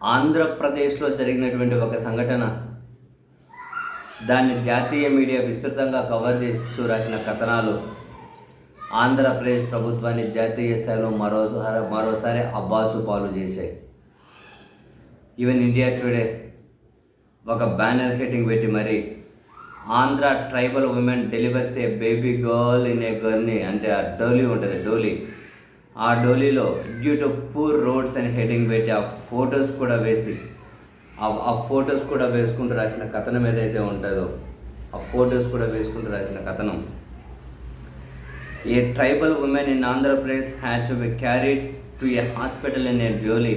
ఆంధ్రప్రదేశ్లో జరిగినటువంటి ఒక సంఘటన, దాన్ని జాతీయ మీడియా విస్తృతంగా కవర్ చేస్తూ రాసిన కథనాలు ఆంధ్రప్రదేశ్ ప్రభుత్వాన్ని జాతీయ స్థాయిలో మరోసారి అబ్బాసు పాలు చేశాయి. ఈవెన్ ఇండియా టుడే ఒక బ్యానర్ హెడ్డింగ్ పెట్టి మరి Andhra tribal woman delivers a baby girl in a గర్ని, అంటే ఆ డోలీ ఉంటుంది, ఆ డోలీలో డ్యూ టు పూర్ రోడ్స్ అని హెడ్డింగ్ పెట్టి ఆ ఫొటోస్ కూడా వేసి ఆ ఫొటోస్ కూడా వేసుకుంటూ రాసిన కథనం ఏదైతే ఉంటుందో, ఆ ఫొటోస్ కూడా వేసుకుంటూ రాసిన కథనం. A tribal woman in Andhra Pradesh had to be carried to a hospital in a doli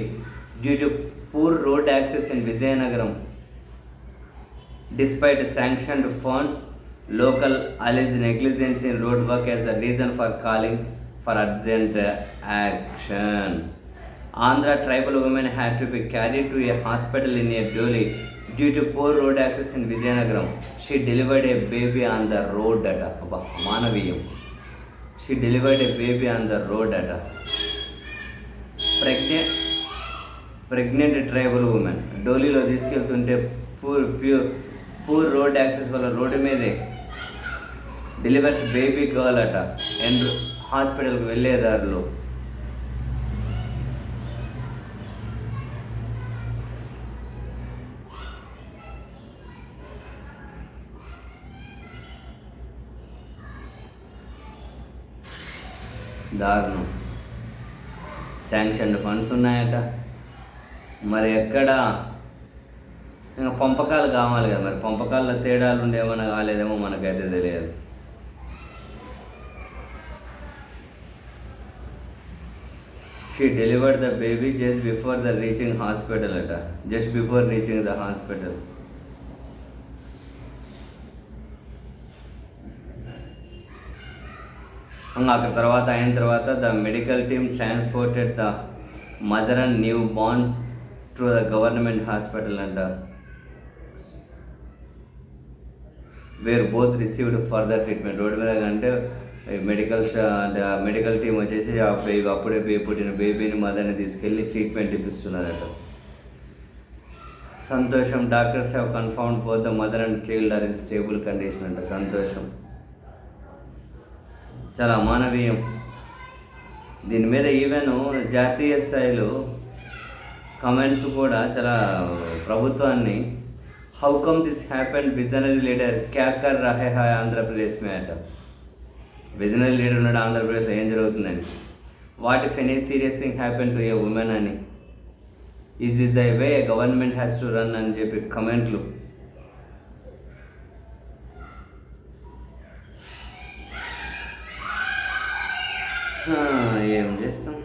due to poor road access in Vizianagaram. Despite sanctioned funds, local alleged negligence in road work as the reason for calling for urgent action. Andhra tribal women had to be carried to a hospital in a dolly due to poor road access in Vijayanagaram. She delivered a baby on the road at Manaviyam. She delivered a baby on the road at pregnant tribal woman. డోలీలో తీసుకెళ్తుంటే poor road access వల్ల road మీదే delivers baby girl అట and హాస్పిటల్కి వెళ్ళేదారిలో. దారుణం. Sanctioned funds ఉన్నాయట, మరి ఎక్కడ ఇంకా పంపకాలు కావాలి కదా, మరి పంపకాల్లో తేడాలు ఉండేమన్నా కాలేదేమో మనకైతే తెలియదు. She delivered the baby just before the reaching hospital అట, just before reaching the hospital. అక్కడ తర్వాత అయిన తర్వాత the medical team transported the mother and new born to the government hospital అంట, where both received further treatment. Road మీద అంటే medical team వచ్చేసి అప్పుడే పుట్టిన బేబీని మదర్ని తీసుకెళ్ళి ట్రీట్మెంట్ ఇప్పిస్తున్నారట. సంతోషం, doctors have confirmed both the mother and child or in stable condition అంట. సంతోషం, చాలా అమానవీయం. దీని మీద ఈవెన్ జాతీయ స్థాయిలో కమెంట్స్ కూడా చాలా ప్రభుత్వాన్ని, how come this happened, visionary leader క్యా కర్ రహే హై ఆంధ్రప్రదేశ్ మే అట. విజనరీ లీడర్ ఉన్నాడు ఆంధ్రప్రదేశ్లో, ఏం జరుగుతుందని. What if any serious thing happen to a woman అని, is is the way government has to run అని చెప్పి కమెంట్లు. ఏం చేస్తాం.